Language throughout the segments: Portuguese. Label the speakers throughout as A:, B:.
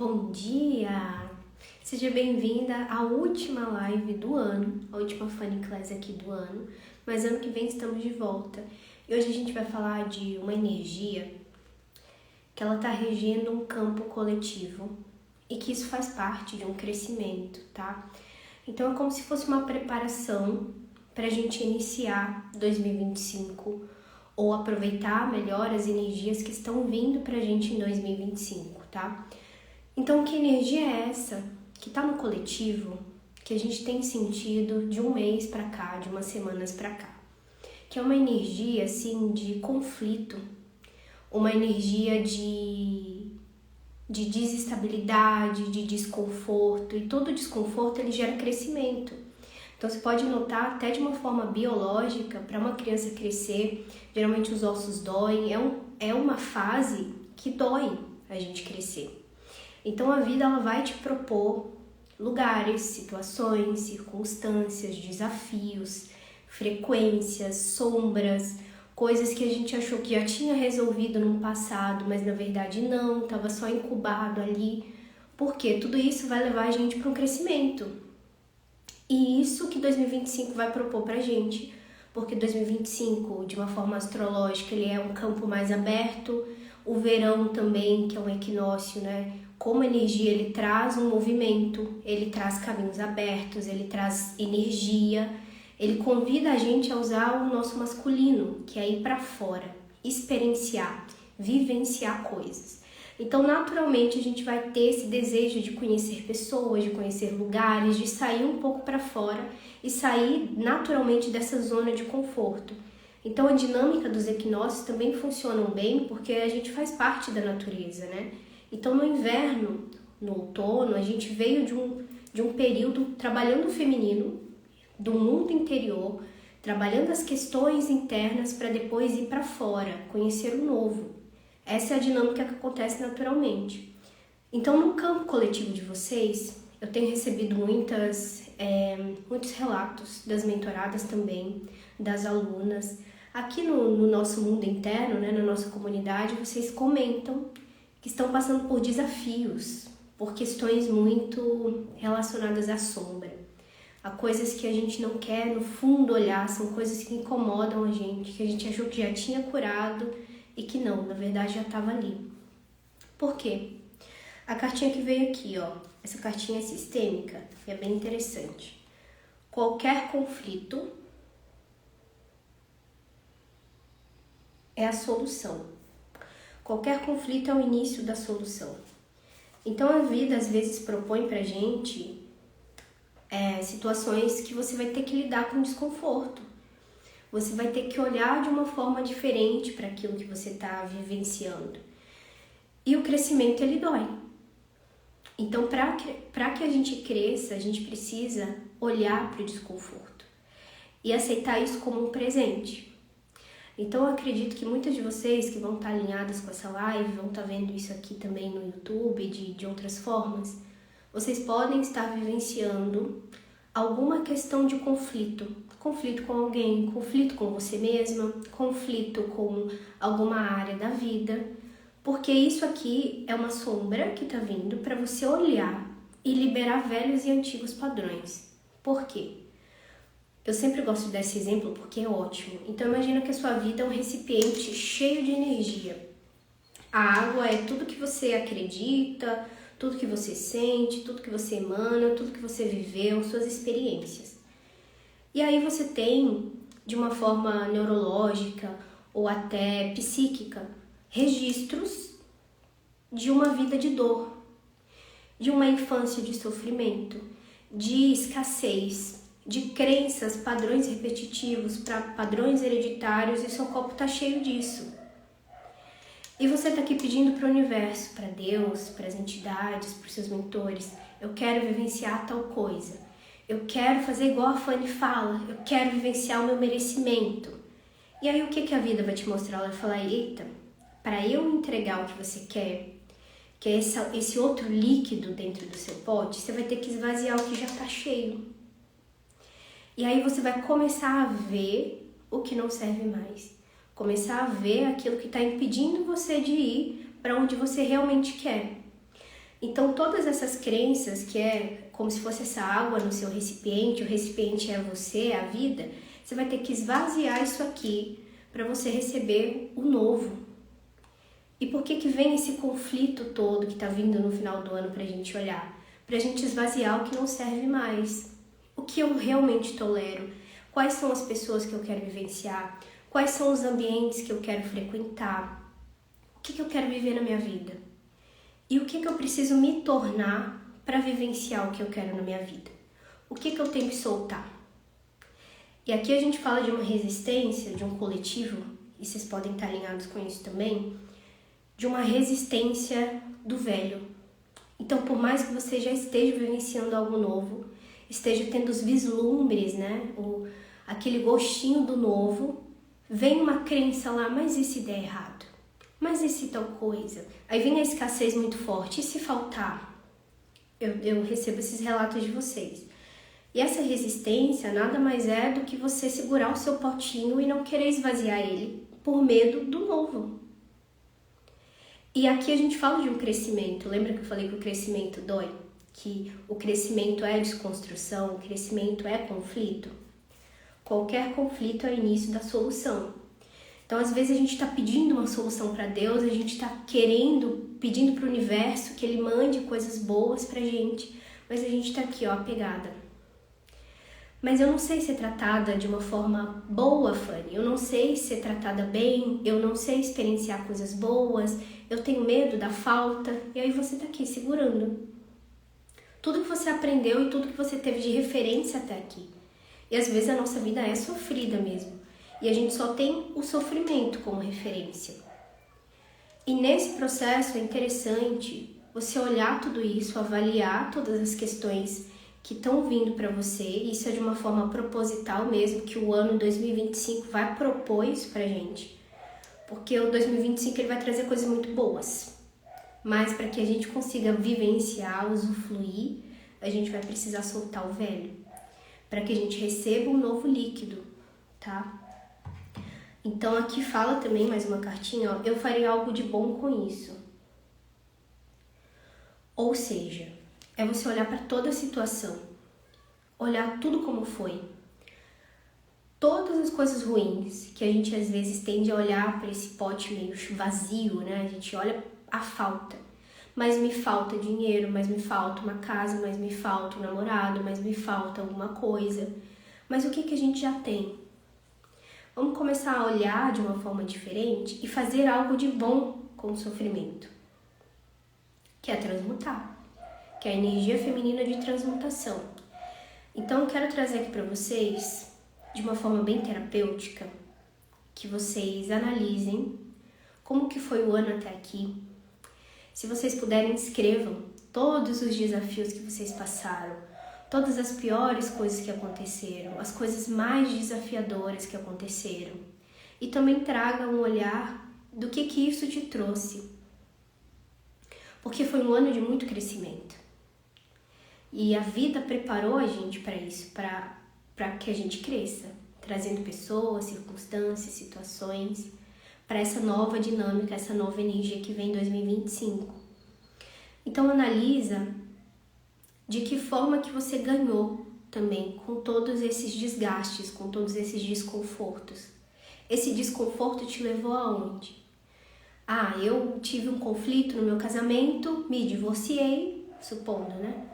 A: Bom dia! Seja bem-vinda à última live do ano, a última Funny Class aqui do ano, mas ano que vem estamos de volta. E hoje a gente vai falar de uma energia que ela está regendo um campo coletivo e que isso faz parte de um crescimento, tá? Então é como se fosse uma preparação para a gente iniciar 2025 ou aproveitar melhor as energias que estão vindo para a gente em 2025, tá? Então, que energia é essa que está no coletivo, que a gente tem sentido de um mês para cá, de umas semanas para cá? Que é uma energia, assim, de conflito, uma energia de desestabilidade, de desconforto, e todo desconforto ele gera crescimento. Então, você pode notar até de uma forma biológica, para uma criança crescer, geralmente os ossos doem, é uma fase que dói a gente crescer. Então a vida ela vai te propor lugares, situações, circunstâncias, desafios, frequências, sombras, coisas que a gente achou que já tinha resolvido no passado, mas na verdade não, estava só incubado ali. Por quê? Tudo isso vai levar a gente para um crescimento. E isso que 2025 vai propor pra gente, porque 2025, de uma forma astrológica, ele é um campo mais aberto, o verão também, que é um equinócio, né? Como energia, ele traz um movimento, ele traz caminhos abertos, ele traz energia, ele convida a gente a usar o nosso masculino, que é ir para fora, experienciar, vivenciar coisas. Então, naturalmente, a gente vai ter esse desejo de conhecer pessoas, de conhecer lugares, de sair um pouco para fora e sair naturalmente dessa zona de conforto. Então, a dinâmica dos equinócios também funcionam bem porque a gente faz parte da natureza, né? Então, no inverno, no outono, a gente veio de um período trabalhando o feminino, do mundo interior, trabalhando as questões internas para depois ir para fora, conhecer o novo. Essa é a dinâmica que acontece naturalmente. Então, no campo coletivo de vocês, eu tenho recebido muitos relatos das mentoradas também, das alunas. Aqui no nosso mundo interno, né, na nossa comunidade, vocês comentam que estão passando por desafios, por questões muito relacionadas à sombra, a coisas que a gente não quer no fundo olhar, são coisas que incomodam a gente, que a gente achou que já tinha curado e que não, na verdade já estava ali. Por quê? A cartinha que veio aqui, ó, essa cartinha é sistêmica, é bem interessante. Qualquer conflito é a solução. Qualquer conflito é o início da solução. Então a vida às vezes propõe pra gente situações que você vai ter que lidar com desconforto. Você vai ter que olhar de uma forma diferente para aquilo que você está vivenciando. E o crescimento ele dói. Então para que a gente cresça, a gente precisa olhar para o desconforto e aceitar isso como um presente. Então eu acredito que muitas de vocês que vão estar alinhadas com essa live, vão estar vendo isso aqui também no YouTube, de outras formas, vocês podem estar vivenciando alguma questão de conflito. Conflito com alguém, conflito com você mesma, conflito com alguma área da vida, porque isso aqui é uma sombra que está vindo para você olhar e liberar velhos e antigos padrões. Por quê? Eu sempre gosto desse exemplo porque é ótimo. Então imagina que a sua vida é um recipiente cheio de energia. A água é tudo que você acredita, tudo que você sente, tudo que você emana, tudo que você viveu, suas experiências. E aí você tem, de uma forma neurológica ou até psíquica, registros de uma vida de dor, de uma infância de sofrimento, de escassez, de crenças, padrões repetitivos, padrões hereditários, e seu copo está cheio disso. E você está aqui pedindo para o universo, para Deus, para as entidades, para os seus mentores, eu quero vivenciar tal coisa, eu quero fazer igual a Fanny fala, eu quero vivenciar o meu merecimento. E aí o que a vida vai te mostrar? Ela vai falar, eita, para eu entregar o que você quer, que é esse outro líquido dentro do seu pote, você vai ter que esvaziar o que já está cheio. E aí você vai começar a ver o que não serve mais. Começar a ver aquilo que está impedindo você de ir para onde você realmente quer. Então, todas essas crenças, que é como se fosse essa água no seu recipiente, o recipiente é você, é a vida, você vai ter que esvaziar isso aqui para você receber o novo. E por que vem esse conflito todo que está vindo no final do ano para a gente olhar? Para a gente esvaziar o que não serve mais. O que eu realmente tolero? Quais são as pessoas que eu quero vivenciar? Quais são os ambientes que eu quero frequentar? O que eu quero viver na minha vida? E o que eu preciso me tornar para vivenciar o que eu quero na minha vida? O que eu tenho que soltar? E aqui a gente fala de uma resistência, de um coletivo, e vocês podem estar alinhados com isso também, de uma resistência do velho. Então, por mais que você já esteja vivenciando algo novo, esteja tendo os vislumbres, né? Aquele gostinho do novo, vem uma crença lá, mas e se der errado? Mas e se tal coisa? Aí vem a escassez muito forte, e se faltar? Eu recebo esses relatos de vocês. E essa resistência nada mais é do que você segurar o seu potinho e não querer esvaziar ele por medo do novo. E aqui a gente fala de um crescimento. Lembra que eu falei que o crescimento dói? Que o crescimento é desconstrução, o crescimento é conflito? Qualquer conflito é o início da solução. Então, às vezes, a gente está pedindo uma solução para Deus, a gente está pedindo para o universo que Ele mande coisas boas para a gente, mas a gente está aqui, ó, apegada. Mas eu não sei ser tratada de uma forma boa, Fanny. Eu não sei ser tratada bem, eu não sei experienciar coisas boas, eu tenho medo da falta. E aí você tá aqui segurando tudo que você aprendeu e tudo que você teve de referência até aqui. E às vezes a nossa vida é sofrida mesmo. E a gente só tem o sofrimento como referência. E nesse processo é interessante você olhar tudo isso, avaliar todas as questões que estão vindo para você. Isso é de uma forma proposital mesmo, que o ano 2025 vai propor isso pra gente. Porque o 2025 ele vai trazer coisas muito boas. Mas para que a gente consiga vivenciar, usufruir, a gente vai precisar soltar o velho. Para que a gente receba um novo líquido, tá? Então aqui fala também mais uma cartinha, ó, eu farei algo de bom com isso. Ou seja, é você olhar para toda a situação, olhar tudo como foi. Todas as coisas ruins que a gente às vezes tende a olhar para esse pote meio vazio, né? A gente olha a falta. Mas me falta dinheiro, mas me falta uma casa, mas me falta um namorado, mas me falta alguma coisa. Mas o que a gente já tem? Vamos começar a olhar de uma forma diferente e fazer algo de bom com o sofrimento, que é transmutar, que é a energia feminina de transmutação. Então eu quero trazer aqui para vocês, de uma forma bem terapêutica, que vocês analisem como que foi o ano até aqui. Se vocês puderem, escrevam todos os desafios que vocês passaram, todas as piores coisas que aconteceram, as coisas mais desafiadoras que aconteceram. E também traga um olhar do que isso te trouxe. Porque foi um ano de muito crescimento. E a vida preparou a gente para isso, para que a gente cresça, trazendo pessoas, circunstâncias, situações, para essa nova dinâmica, essa nova energia que vem em 2025. Então analisa de que forma que você ganhou também com todos esses desgastes, com todos esses desconfortos. Esse desconforto te levou aonde? Ah, eu tive um conflito no meu casamento, me divorciei, supondo, né?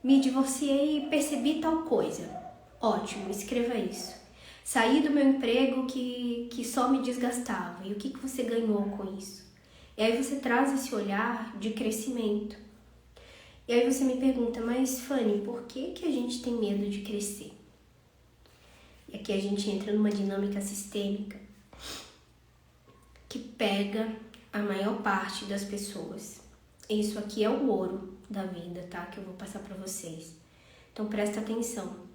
A: Me divorciei e percebi tal coisa. Ótimo, escreva isso. Saí do meu emprego que só me desgastava. E o que você ganhou com isso? E aí você traz esse olhar de crescimento. E aí você me pergunta, mas Fanny, por que a gente tem medo de crescer? E aqui a gente entra numa dinâmica sistêmica que pega a maior parte das pessoas. Isso aqui é o ouro da vida, tá? Que eu vou passar para vocês. Então presta atenção.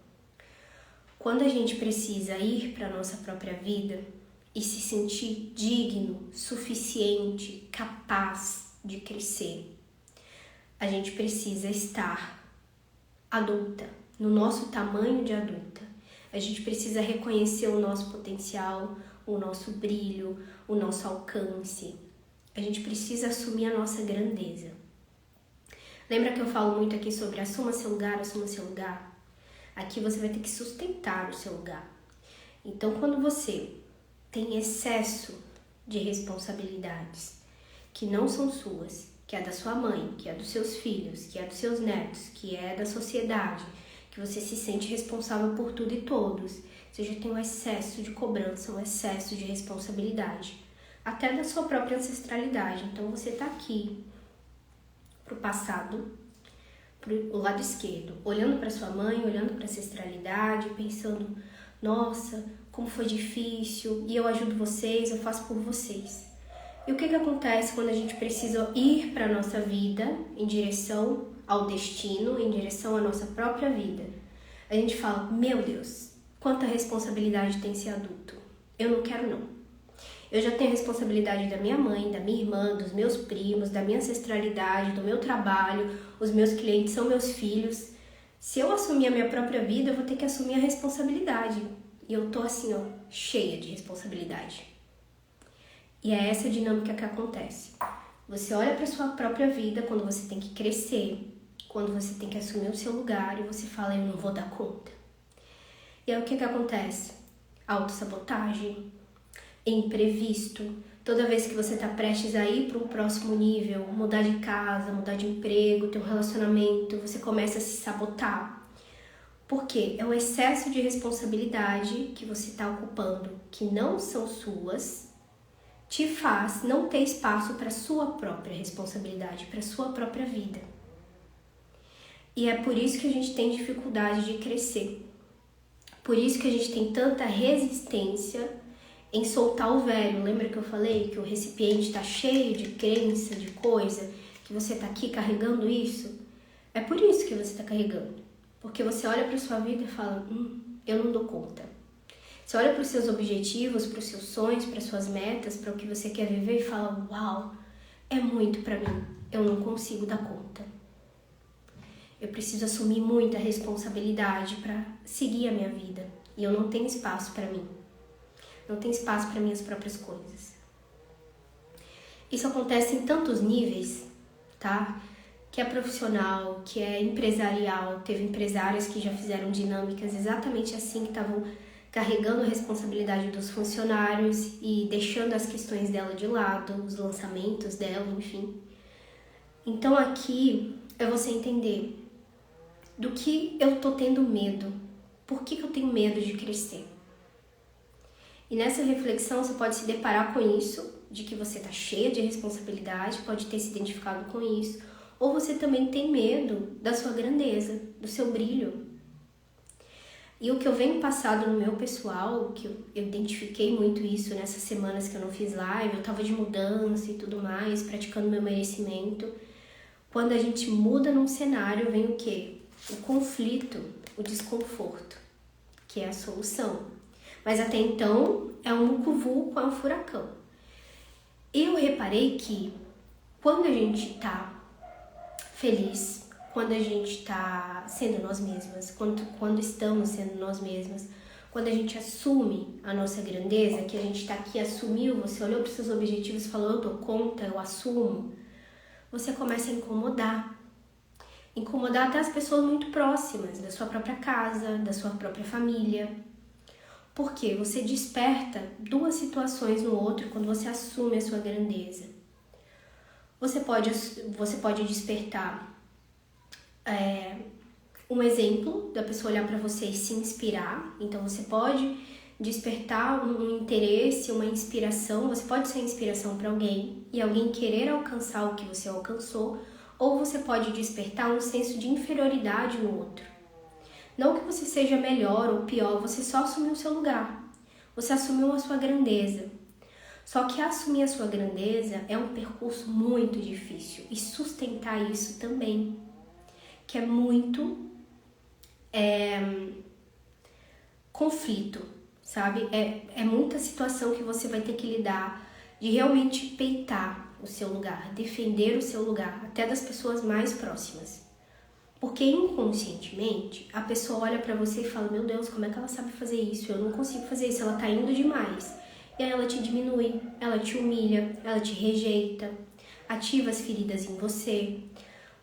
A: Quando a gente precisa ir para a nossa própria vida e se sentir digno, suficiente, capaz de crescer, a gente precisa estar adulta, no nosso tamanho de adulta. A gente precisa reconhecer o nosso potencial, o nosso brilho, o nosso alcance. A gente precisa assumir a nossa grandeza. Lembra que eu falo muito aqui sobre assuma seu lugar, assuma seu lugar? Aqui você vai ter que sustentar o seu lugar. Então, quando você tem excesso de responsabilidades que não são suas, que é da sua mãe, que é dos seus filhos, que é dos seus netos, que é da sociedade, que você se sente responsável por tudo e todos, você já tem um excesso de cobrança, um excesso de responsabilidade, até da sua própria ancestralidade. Então você tá aqui pro passado, pro lado esquerdo, olhando para sua mãe, olhando para a ancestralidade, pensando, nossa, como foi difícil, e eu ajudo vocês, eu faço por vocês. E o que acontece quando a gente precisa ir para a nossa vida em direção ao destino, em direção à nossa própria vida? A gente fala, meu Deus, quanta responsabilidade tem ser adulto. Eu não quero não. Eu já tenho a responsabilidade da minha mãe, da minha irmã, dos meus primos, da minha ancestralidade, do meu trabalho, os meus clientes são meus filhos. Se eu assumir a minha própria vida, eu vou ter que assumir a responsabilidade. E eu tô assim, ó, cheia de responsabilidade. E é essa dinâmica que acontece. Você olha para sua própria vida quando você tem que crescer, quando você tem que assumir o seu lugar e você fala, eu não vou dar conta. E aí o que acontece? Autossabotagem, imprevisto. Toda vez que você está prestes a ir para um próximo nível, mudar de casa, mudar de emprego, ter um relacionamento, você começa a se sabotar. Por quê? É o excesso de responsabilidade que você está ocupando, que não são suas, te faz não ter espaço para sua própria responsabilidade, para sua própria vida. E é por isso que a gente tem dificuldade de crescer. Por isso que a gente tem tanta resistência em soltar o velho. Lembra que eu falei que o recipiente está cheio de crença, de coisa, que você está aqui carregando isso? É por isso que você está carregando. Porque você olha para sua vida e fala, eu não dou conta. Você olha para os seus objetivos, para os seus sonhos, para as suas metas, para o que você quer viver e fala, uau, é muito para mim, eu não consigo dar conta. Eu preciso assumir muita responsabilidade para seguir a minha vida e eu não tenho espaço para mim. Não tenho espaço para minhas próprias coisas. Isso acontece em tantos níveis, tá? Que é profissional, que é empresarial. Teve empresárias que já fizeram dinâmicas exatamente assim, que estavam carregando a responsabilidade dos funcionários e deixando as questões dela de lado, os lançamentos dela, enfim. Então aqui é você entender do que eu tô tendo medo, por que eu tenho medo de crescer. E nessa reflexão você pode se deparar com isso, de que você tá cheia de responsabilidade, pode ter se identificado com isso, ou você também tem medo da sua grandeza, do seu brilho. E o que eu venho passado no meu pessoal, que eu identifiquei muito isso nessas semanas que eu não fiz live, eu tava de mudança e tudo mais, praticando meu merecimento. Quando a gente muda num cenário, vem o quê? O conflito, o desconforto, que é a solução. Mas até então, é um vucu-vucu, é um furacão. Eu reparei que quando a gente tá feliz, quando a gente está sendo nós mesmas, quando estamos sendo nós mesmas, quando a gente assume a nossa grandeza, que a gente está aqui, assumiu, você olhou para os seus objetivos e falou, eu dou conta, eu assumo, você começa a incomodar até as pessoas muito próximas, da sua própria casa, da sua própria família. Porque você desperta duas situações no outro quando você assume a sua grandeza. Você pode despertar um exemplo da pessoa olhar para você e se inspirar. Então você pode despertar um interesse, uma inspiração. Você pode ser inspiração para alguém e alguém querer alcançar o que você alcançou, ou você pode despertar um senso de inferioridade no outro. Não que você seja melhor ou pior, você só assumiu o seu lugar. Você assumiu a sua grandeza. Só que assumir a sua grandeza é um percurso muito difícil e sustentar isso também, que é muito conflito, sabe? É muita situação que você vai ter que lidar de realmente peitar o seu lugar, defender o seu lugar, até das pessoas mais próximas. Porque inconscientemente a pessoa olha pra você e fala, meu Deus, como é que ela sabe fazer isso? Eu não consigo fazer isso, ela tá indo demais. E aí ela te diminui, ela te humilha, ela te rejeita, ativa as feridas em você.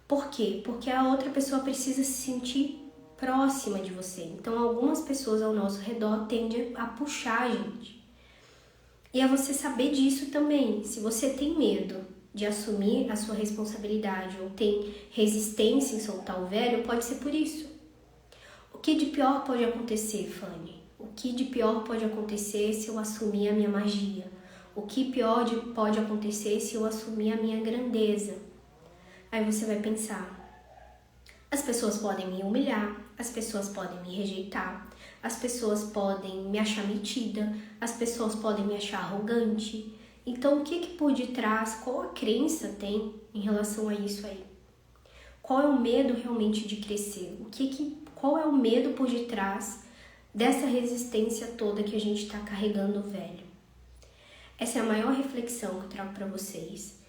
A: Por quê? Porque a outra pessoa precisa se sentir próxima de você. Então, algumas pessoas ao nosso redor tendem a puxar a gente. E é você saber disso também. Se você tem medo de assumir a sua responsabilidade ou tem resistência em soltar o velho, pode ser por isso. O que de pior pode acontecer, Fanny? O que de pior pode acontecer se eu assumir a minha magia? O que pior pode acontecer se eu assumir a minha grandeza? Aí você vai pensar, as pessoas podem me humilhar, as pessoas podem me rejeitar, as pessoas podem me achar metida, as pessoas podem me achar arrogante. Então, o que por detrás, qual a crença tem em relação a isso aí? Qual é o medo realmente de crescer? Qual é o medo por detrás dessa resistência toda que a gente está carregando, velho? Essa é a maior reflexão que eu trago para vocês,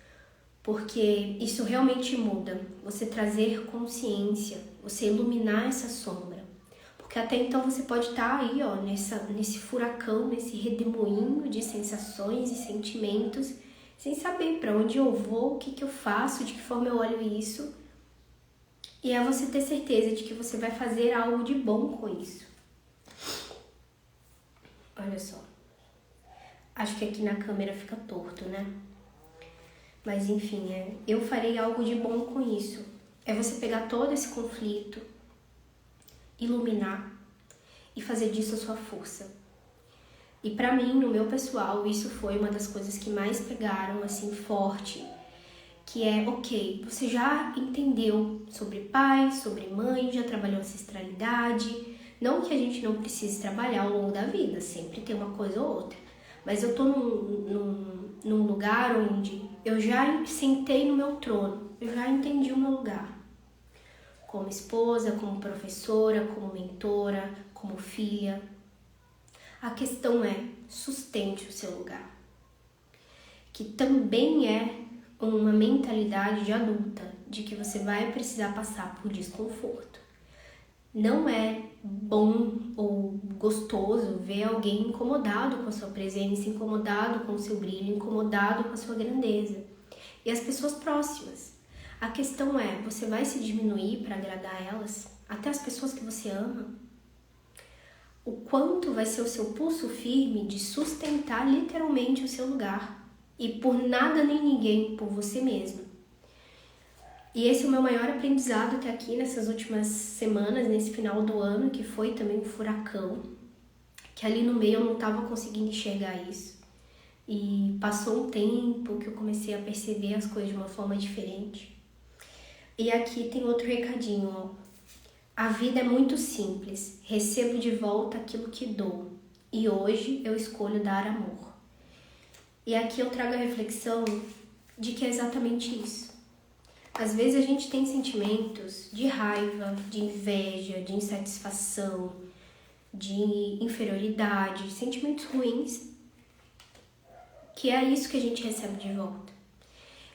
A: porque isso realmente muda. Você trazer consciência, você iluminar essa sombra. Porque até então você pode estar aí, ó, nesse furacão, nesse redemoinho de sensações e sentimentos, sem saber para onde eu vou, o que eu faço, de que forma eu olho isso. E é você ter certeza de que você vai fazer algo de bom com isso. Olha só. Acho que aqui na câmera fica torto, né? Mas enfim, eu farei algo de bom com isso. É você pegar todo esse conflito, iluminar e fazer disso a sua força. E pra mim, no meu pessoal, isso foi uma das coisas que mais pegaram, assim, forte. Que é, ok, você já entendeu sobre pai, sobre mãe, já trabalhou ancestralidade. Não que a gente não precise trabalhar ao longo da vida, sempre tem uma coisa ou outra. Mas eu tô num lugar onde eu já sentei no meu trono, eu já entendi o meu lugar. Como esposa, como professora, como mentora, como filha. A questão é, sustente o seu lugar. Que também é uma mentalidade de adulta, de que você vai precisar passar por desconforto. Não é bom ou gostoso ver alguém incomodado com a sua presença, incomodado com o seu brilho, incomodado com a sua grandeza. E as pessoas próximas. A questão é, você vai se diminuir para agradar elas? Até as pessoas que você ama? O quanto vai ser o seu pulso firme de sustentar literalmente o seu lugar? E por nada nem ninguém, por você mesmo. E esse é o meu maior aprendizado até aqui nessas últimas semanas, nesse final do ano, que foi também um furacão, que ali no meio eu não estava conseguindo enxergar isso. E passou um tempo que eu comecei a perceber as coisas de uma forma diferente. E aqui tem outro recadinho, ó. A vida é muito simples, recebo de volta aquilo que dou, e hoje eu escolho dar amor. E aqui eu trago a reflexão de que é exatamente isso. Às vezes a gente tem sentimentos de raiva, de inveja, de insatisfação, de inferioridade, sentimentos ruins, que é isso que a gente recebe de volta.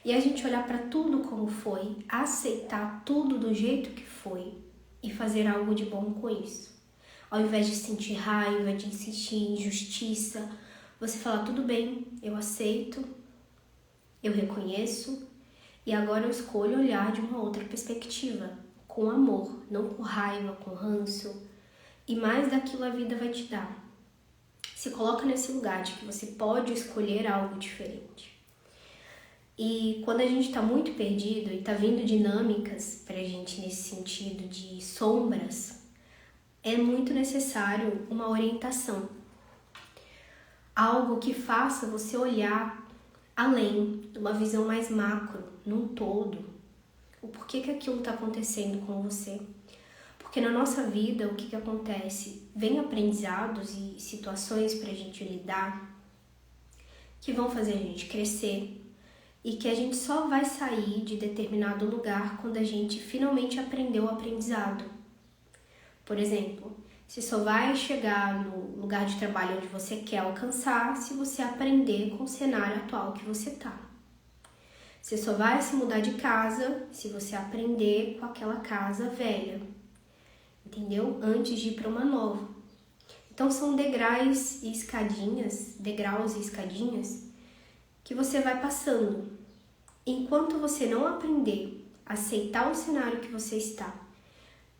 A: E a gente olhar para tudo como foi, aceitar tudo do jeito que foi e fazer algo de bom com isso. Ao invés de sentir raiva, de sentir injustiça, você fala, tudo bem, eu aceito, eu reconheço, e agora eu escolho olhar de uma outra perspectiva, com amor, não com raiva, com ranço, e mais daquilo a vida vai te dar. Se coloca nesse lugar de que você pode escolher algo diferente. E quando a gente está muito perdido e está vindo dinâmicas pra gente nesse sentido de sombras, é muito necessário uma orientação. Algo que faça você olhar além, de uma visão mais macro, num todo. O porquê que aquilo está acontecendo com você. Porque na nossa vida, o que acontece? Vem aprendizados e situações pra gente lidar que vão fazer a gente crescer e que a gente só vai sair de determinado lugar quando a gente finalmente aprendeu o aprendizado. Por exemplo, você só vai chegar no lugar de trabalho onde você quer alcançar se você aprender com o cenário atual que você está. Você só vai se mudar de casa se você aprender com aquela casa velha, entendeu? Antes de ir para uma nova. Então são degraus e escadinhas que você vai passando. Enquanto você não aprender aceitar o cenário que você está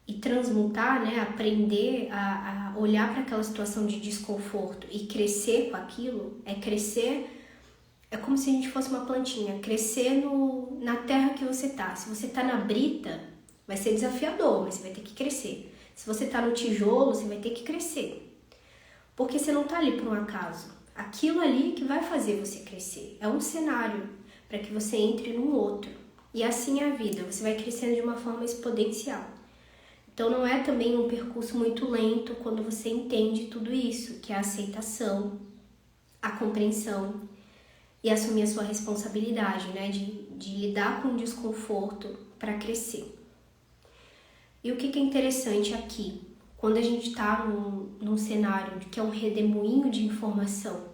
A: e transmutar, né, aprender a olhar para aquela situação de desconforto e crescer com aquilo, é como se a gente fosse uma plantinha, crescer na terra que você tá. Se você tá na brita, vai ser desafiador, mas você vai ter que crescer. Se você tá no tijolo, você vai ter que crescer. Porque você não tá ali por um acaso. Aquilo ali que vai fazer você crescer. É um cenário para que você entre num outro. E assim é a vida, você vai crescendo de uma forma exponencial. Então não é também um percurso muito lento quando você entende tudo isso, que é a aceitação, a compreensão e assumir a sua responsabilidade, né, de lidar com o desconforto para crescer. E o que é interessante aqui, quando a gente está num cenário que é um redemoinho de informação,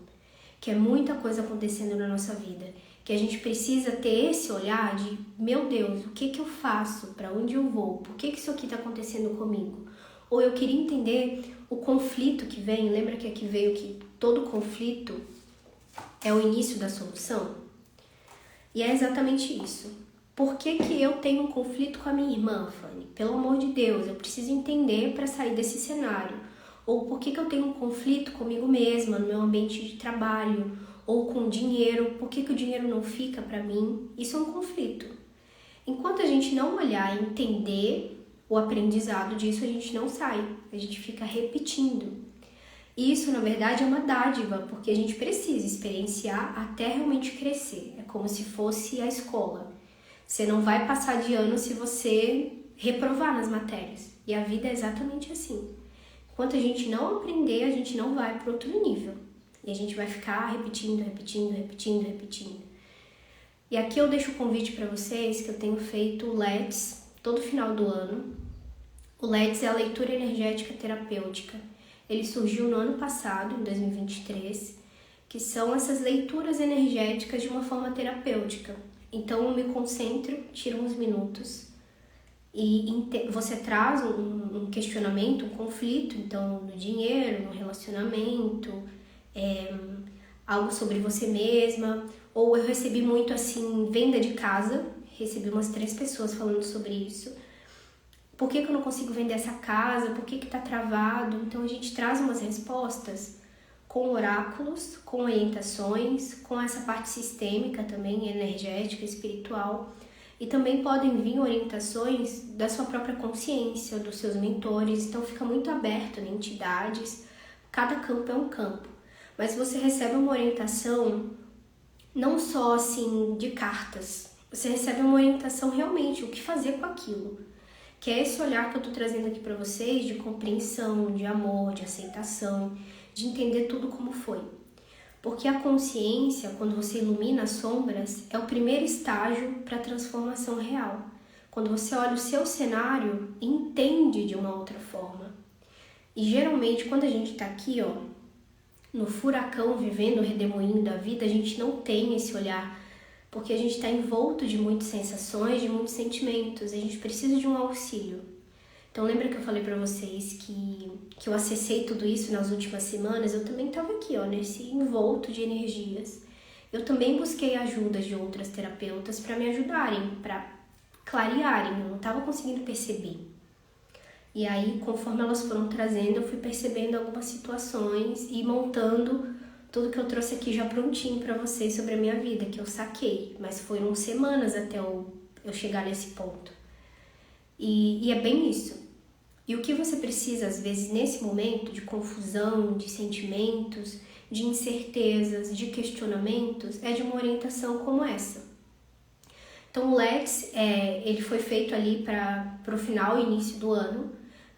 A: que é muita coisa acontecendo na nossa vida, que a gente precisa ter esse olhar de, meu Deus, o que eu faço? Para onde eu vou? Por que isso aqui está acontecendo comigo? Ou eu queria entender o conflito que vem, lembra que aqui veio que todo conflito é o início da solução? E é exatamente isso. Por que eu tenho um conflito com a minha irmã, Fanny? Pelo amor de Deus, eu preciso entender para sair desse cenário. Ou por que eu tenho um conflito comigo mesma, no meu ambiente de trabalho, ou com o dinheiro, por que o dinheiro não fica para mim? Isso é um conflito. Enquanto a gente não olhar e entender o aprendizado disso, a gente não sai, a gente fica repetindo. E isso, na verdade, é uma dádiva, porque a gente precisa experienciar até realmente crescer. É como se fosse a escola. Você não vai passar de ano se você reprovar nas matérias. E a vida é exatamente assim. Enquanto a gente não aprender, a gente não vai para outro nível. E a gente vai ficar repetindo. E aqui eu deixo o convite para vocês que eu tenho feito o LEDS todo final do ano. O LEDS é a leitura energética terapêutica. Ele surgiu no ano passado, em 2023, que são essas leituras energéticas de uma forma terapêutica. Então eu me concentro, tiro uns minutos e você traz um questionamento, um conflito, então no dinheiro, no relacionamento, algo sobre você mesma, ou eu recebi muito assim, venda de casa, recebi umas 3 pessoas falando sobre isso. Por que eu não consigo vender essa casa? Por que tá travado? Então a gente traz umas respostas com oráculos, com orientações, com essa parte sistêmica também, energética, espiritual. E também podem vir orientações da sua própria consciência, dos seus mentores. Então fica muito aberto, né? Entidades, cada campo é um campo. Mas você recebe uma orientação não só assim de cartas, você recebe uma orientação realmente, o que fazer com aquilo. Que é esse olhar que eu tô trazendo aqui para vocês de compreensão, de amor, de aceitação, de entender tudo como foi. Porque a consciência, quando você ilumina as sombras, é o primeiro estágio para a transformação real. Quando você olha o seu cenário, entende de uma outra forma. E geralmente, quando a gente tá aqui, ó, no furacão, vivendo o redemoinho da vida, a gente não tem esse olhar, porque a gente está envolto de muitas sensações, de muitos sentimentos, a gente precisa de um auxílio. Então lembra que eu falei para vocês que eu acessei tudo isso nas últimas semanas? Eu também estava aqui, ó, nesse envolto de energias. Eu também busquei ajuda de outras terapeutas para me ajudarem, para clarearem, eu não estava conseguindo perceber. E aí, conforme elas foram trazendo, eu fui percebendo algumas situações e montando tudo que eu trouxe aqui já prontinho para vocês sobre a minha vida, que eu saquei. Mas foram semanas até eu chegar nesse ponto. E é bem isso. E o que você precisa, às vezes, nesse momento de confusão, de sentimentos, de incertezas, de questionamentos, é de uma orientação como essa. Então, o LEDS, ele foi feito ali para o final e início do ano.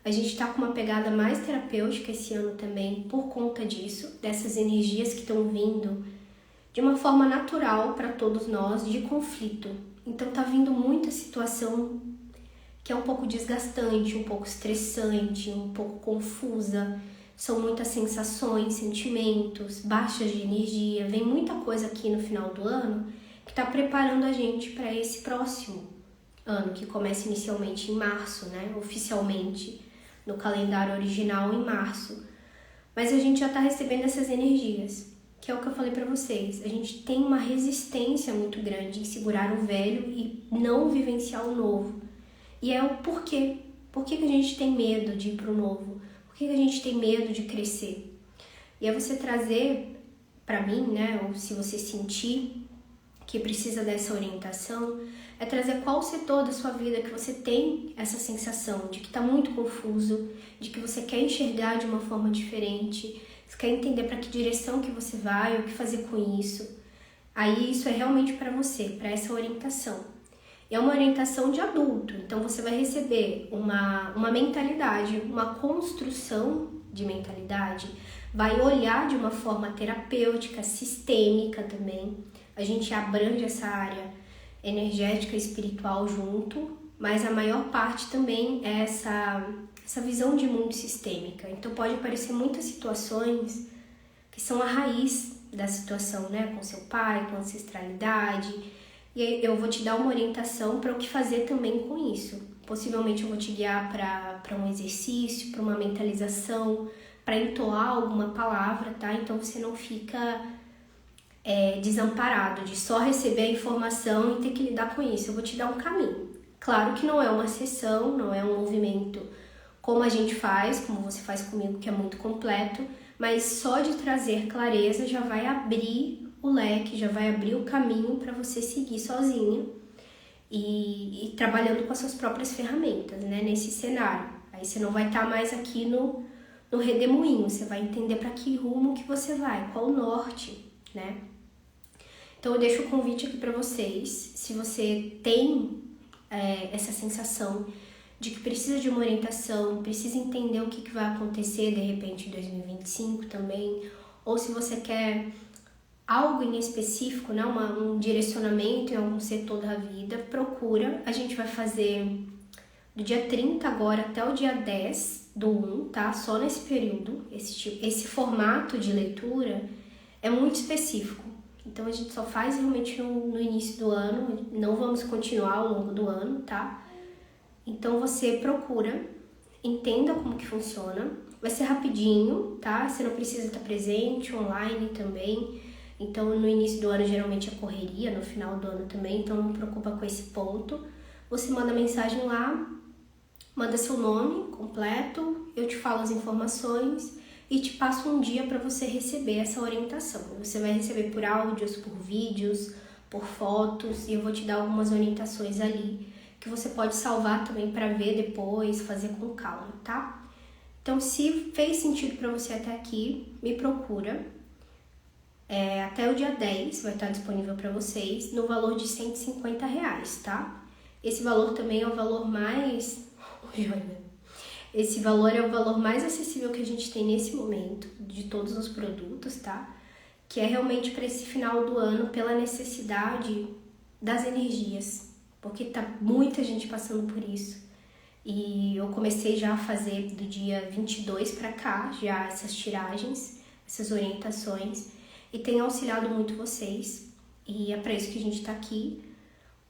A: A gente está com uma pegada mais terapêutica esse ano também por conta disso, dessas energias que estão vindo de uma forma natural para todos nós, de conflito. Então tá vindo muita situação que é um pouco desgastante, um pouco estressante, um pouco confusa. São muitas sensações, sentimentos, baixas de energia. Vem muita coisa aqui no final do ano que está preparando a gente para esse próximo ano, que começa inicialmente em março, né? Oficialmente no calendário original em março. Mas a gente já está recebendo essas energias. que é o que eu falei pra vocês. A gente tem uma resistência muito grande em segurar o velho e não vivenciar o novo. E é o porquê. Por que a gente tem medo de ir pro novo? Por que a gente tem medo de crescer? E é você trazer pra mim, né, ou se você sentir que precisa dessa orientação, é trazer qual setor da sua vida que você tem essa sensação de que está muito confuso, de que você quer enxergar de uma forma diferente, você quer entender para que direção que você vai, o que fazer com isso. Aí isso é realmente para você, para essa orientação. E é uma orientação de adulto, então você vai receber uma mentalidade, uma construção de mentalidade, vai olhar de uma forma terapêutica, sistêmica também. A gente abrange essa área energética e espiritual junto, mas a maior parte também é essa visão de mundo sistêmica. Então pode aparecer muitas situações que são a raiz da situação, né? Com seu pai, com ancestralidade. E aí eu vou te dar uma orientação para o que fazer também com isso. Possivelmente eu vou te guiar para um exercício, para uma mentalização, para entoar alguma palavra, tá? Então você não fica desamparado de só receber a informação e ter que lidar com isso. Eu vou te dar um caminho. Claro que não é uma sessão, não é um movimento como a gente faz, como você faz comigo, que é muito completo, mas só de trazer clareza já vai abrir o leque, já vai abrir o caminho para você seguir sozinha e trabalhando com as suas próprias ferramentas, né, nesse cenário. Aí você não vai estar mais aqui no redemoinho, você vai entender para que rumo que você vai, qual o norte, né? Então eu deixo o convite aqui para vocês, se você tem essa sensação de que precisa de uma orientação, precisa entender o que vai acontecer de repente em 2025 também, ou se você quer algo em específico, né, um direcionamento em algum setor da vida, procura. A gente vai fazer do dia 30 agora até o dia 10 do 1, tá? Só nesse período. Esse formato de leitura é muito específico. Então a gente só faz realmente no início do ano, não vamos continuar ao longo do ano, tá? Então você procura, entenda como que funciona, vai ser rapidinho, tá? Você não precisa estar presente, online também. Então no início do ano geralmente é correria, no final do ano também, então não preocupa com esse ponto. Você manda mensagem lá, manda seu nome completo, eu te falo as informações e te passo um dia para você receber essa orientação. Você vai receber por áudios, por vídeos, por fotos, e eu vou te dar algumas orientações ali que você pode salvar também para ver depois, fazer com calma, tá? Então, se fez sentido para você até aqui, me procura. Até o dia 10 vai estar disponível para vocês no valor de R$150, tá? Esse valor também é o valor mais... Esse valor é o valor mais acessível que a gente tem nesse momento, de todos os produtos, tá? Que é realmente para esse final do ano, pela necessidade das energias, porque tá muita gente passando por isso. E eu comecei já a fazer do dia 22 para cá, já essas tiragens, essas orientações, e tem auxiliado muito vocês. E é para isso que a gente tá aqui,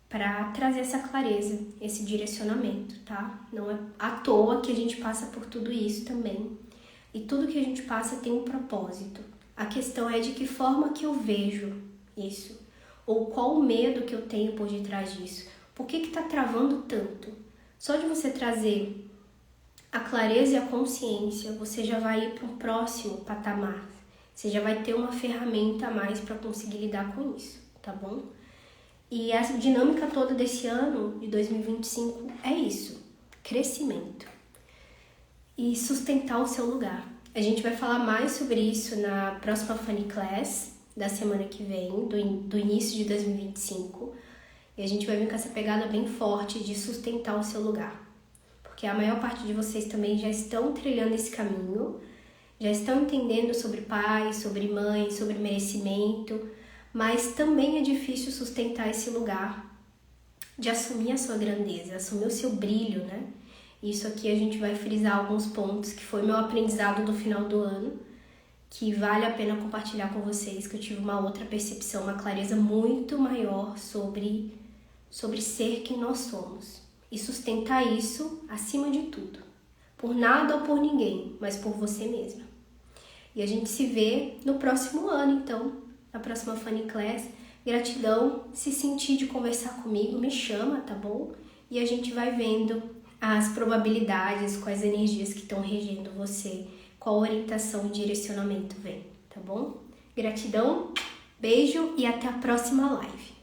A: para trazer essa clareza, esse direcionamento, tá? Não é à toa que a gente passa por tudo isso também. E tudo que a gente passa tem um propósito. A questão é de que forma que eu vejo isso, ou qual o medo que eu tenho por detrás disso. Por que tá travando tanto? Só de você trazer a clareza e a consciência, você já vai ir para um próximo patamar. Você já vai ter uma ferramenta a mais para conseguir lidar com isso, tá bom? E essa dinâmica toda desse ano, de 2025, é isso. Crescimento. E sustentar o seu lugar. A gente vai falar mais sobre isso na próxima Funny Class da semana que vem, do início de 2025. E a gente vai vir com essa pegada bem forte de sustentar o seu lugar. Porque a maior parte de vocês também já estão trilhando esse caminho, já estão entendendo sobre pai, sobre mãe, sobre merecimento, mas também é difícil sustentar esse lugar de assumir a sua grandeza, assumir o seu brilho, né? Isso aqui a gente vai frisar alguns pontos que foi meu aprendizado do final do ano, que vale a pena compartilhar com vocês, que eu tive uma outra percepção, uma clareza muito maior sobre ser quem nós somos. E sustentar isso acima de tudo. Por nada ou por ninguém, mas por você mesma. E a gente se vê no próximo ano, então, na próxima Funny Class. Gratidão, se sentir de conversar comigo, me chama, tá bom? E a gente vai vendo as probabilidades, quais energias que estão regendo você, qual orientação e direcionamento vem, tá bom? Gratidão, beijo e até a próxima live.